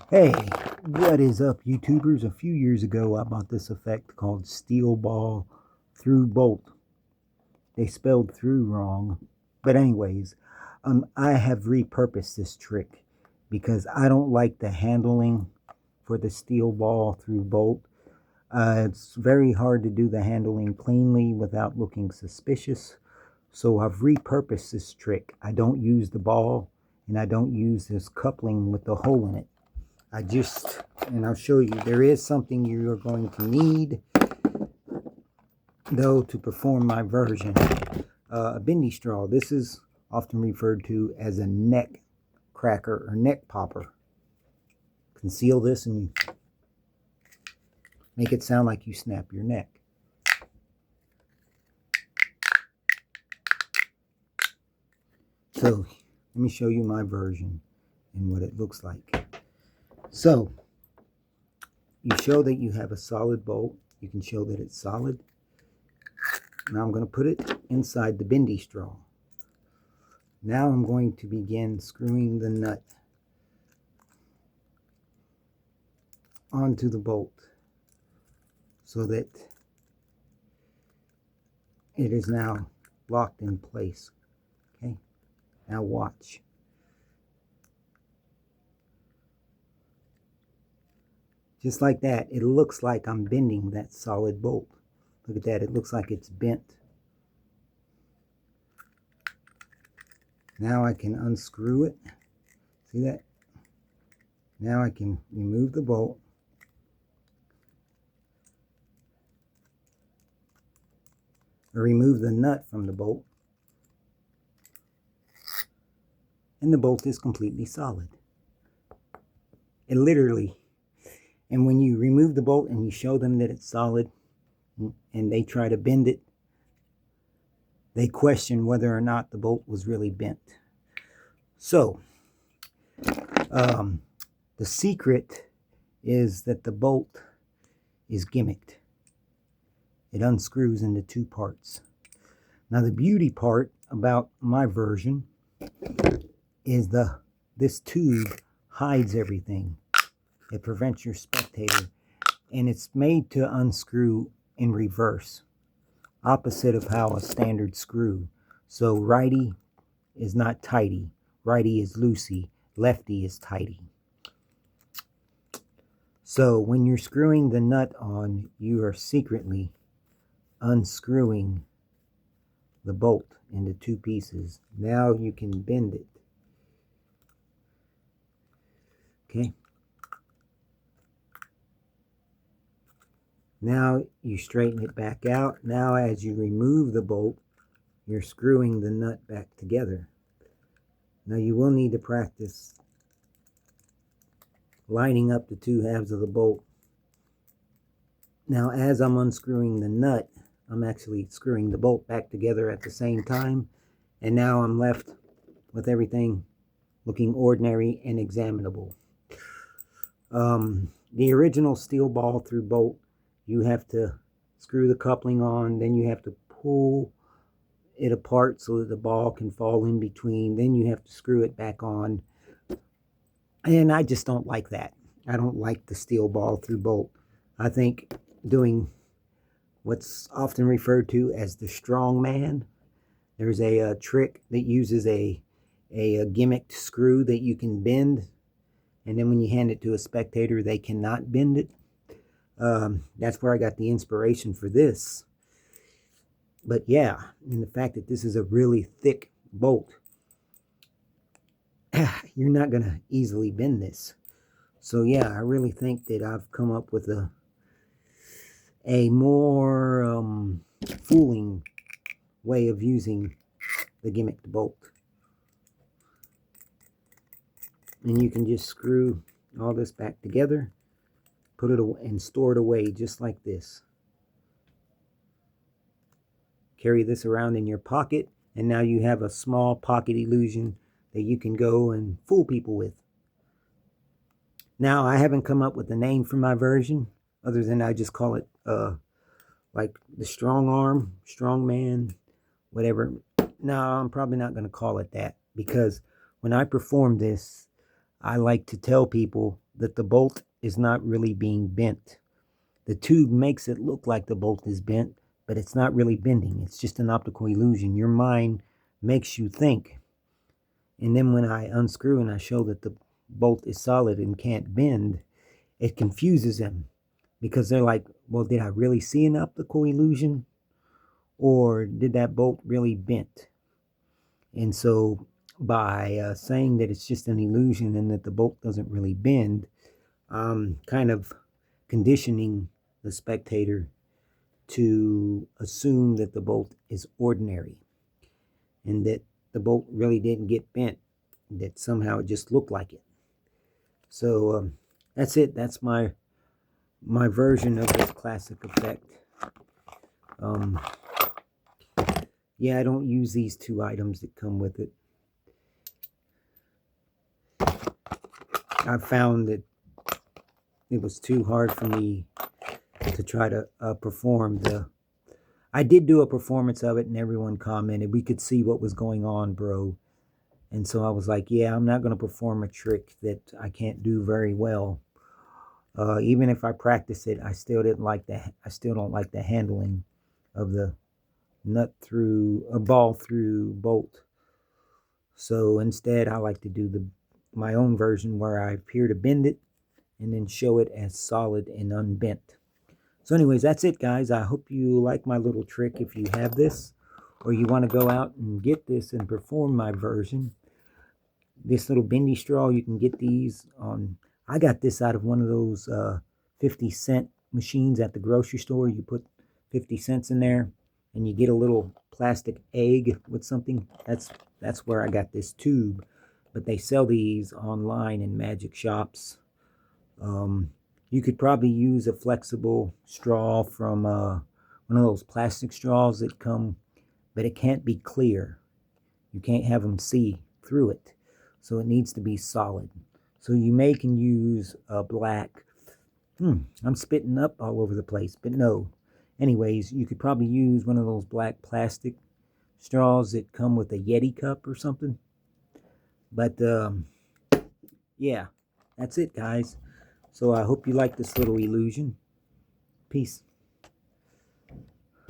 Hey, what is up, YouTubers? A few years ago, I bought this effect called Steel Ball Through Bolt. They spelled through wrong. But anyways, I have repurposed this trick because I don't like the handling for the steel ball through bolt. It's very hard to do the handling cleanly without looking suspicious. So I've repurposed this trick. I don't use the ball and I don't use this coupling with the hole in it. And I'll show you, there is something you're going to need, though, to perform my version. A bendy straw. This is often referred to as a neck cracker or neck popper. Conceal this and you make it sound like you snap your neck. So, let me show you my version and what it looks like. So, you show that you have a solid bolt. You can show that it's solid. Now I'm going to put it inside the bendy straw. Now I'm going to begin screwing the nut onto the bolt so that it is now locked in place. Okay, now watch. Just like that, it looks like I'm bending that solid bolt. Look at that, it looks like it's bent. Now I can unscrew it. See that? Now I can remove the bolt. Or remove the nut from the bolt. And the bolt is completely solid. It literally, and when you remove the bolt and you show them that it's solid and they try to bend it, they question whether or not the bolt was really bent. So, the secret is that the bolt is gimmicked. It unscrews into two parts. Now, the beauty part about my version is this tube hides everything. It prevents your spectator, and it's made to unscrew in reverse, opposite of how a standard screw. So righty is not tighty, righty is loosey, lefty is tighty. So when you're screwing the nut on, you are secretly unscrewing the bolt into two pieces. Now you can bend it. Okay. Now you straighten it back out. Now as you remove the bolt, you're screwing the nut back together. Now you will need to practice lining up the two halves of the bolt. Now as I'm unscrewing the nut, I'm actually screwing the bolt back together at the same time. And now I'm left with everything looking ordinary and examinable. The original steel ball through bolt, you have to screw the coupling on, then you have to pull it apart so that the ball can fall in between, then you have to screw it back on. And I just don't like that. I don't like the steel ball through bolt. I think doing what's often referred to as the strong man, there's a trick that uses a gimmicked screw that you can bend, and then when you hand it to a spectator, they cannot bend it. That's where I got the inspiration for this. But yeah, and the fact that this is a really thick bolt, you're not going to easily bend this. So yeah, I really think that I've come up with a more fooling way of using the gimmicked bolt. And you can just screw all this back together, put it away, and store it away just like this. Carry this around in your pocket, and now you have a small pocket illusion that you can go and fool people with. Now, I haven't come up with a name for my version, other than I just call it like the strong arm, strong man, whatever. No, I'm probably not going to call it that, because when I perform this, I like to tell people that the bolt is not really being bent. The tube makes it look like the bolt is bent, but it's not really bending. It's just an optical illusion. Your mind makes you think. And then when I unscrew and I show that the bolt is solid and can't bend, it confuses them because they're like, well, did I really see an optical illusion? Or did that bolt really bent? And so by saying that it's just an illusion and that the bolt doesn't really bend, I'm kind of conditioning the spectator to assume that the bolt is ordinary and that the bolt really didn't get bent, that somehow it just looked like it. So that's it. That's my version of this classic effect. Yeah, I don't use these two items that come with it. I found that it was too hard for me to try to perform the... I did do a performance of it and everyone commented, we could see what was going on, bro. And so I was like, yeah, I'm not going to perform a trick that I can't do very well. Even if I practice it, I still don't like the handling of the ball through bolt. So instead, I like to do my own version where I appear to bend it and then show it as solid and unbent. So anyways, that's it, guys. I hope you like my little trick. If you have this or you want to go out and get this and perform my version, this little bendy straw, you can get these on... I got this out of one of those 50-cent machines at the grocery store. You put 50 cents in there and you get a little plastic egg with something. That's where I got this tube. But they sell these online in magic shops. You could probably use a flexible straw from one of those plastic straws that come, but it can't be clear. You can't have them see through it. So it needs to be solid. So you can use a black... I'm spitting up all over the place, but no. Anyways, you could probably use one of those black plastic straws that come with a Yeti cup or something. But yeah, that's it, guys. So I hope you like this little illusion. Peace.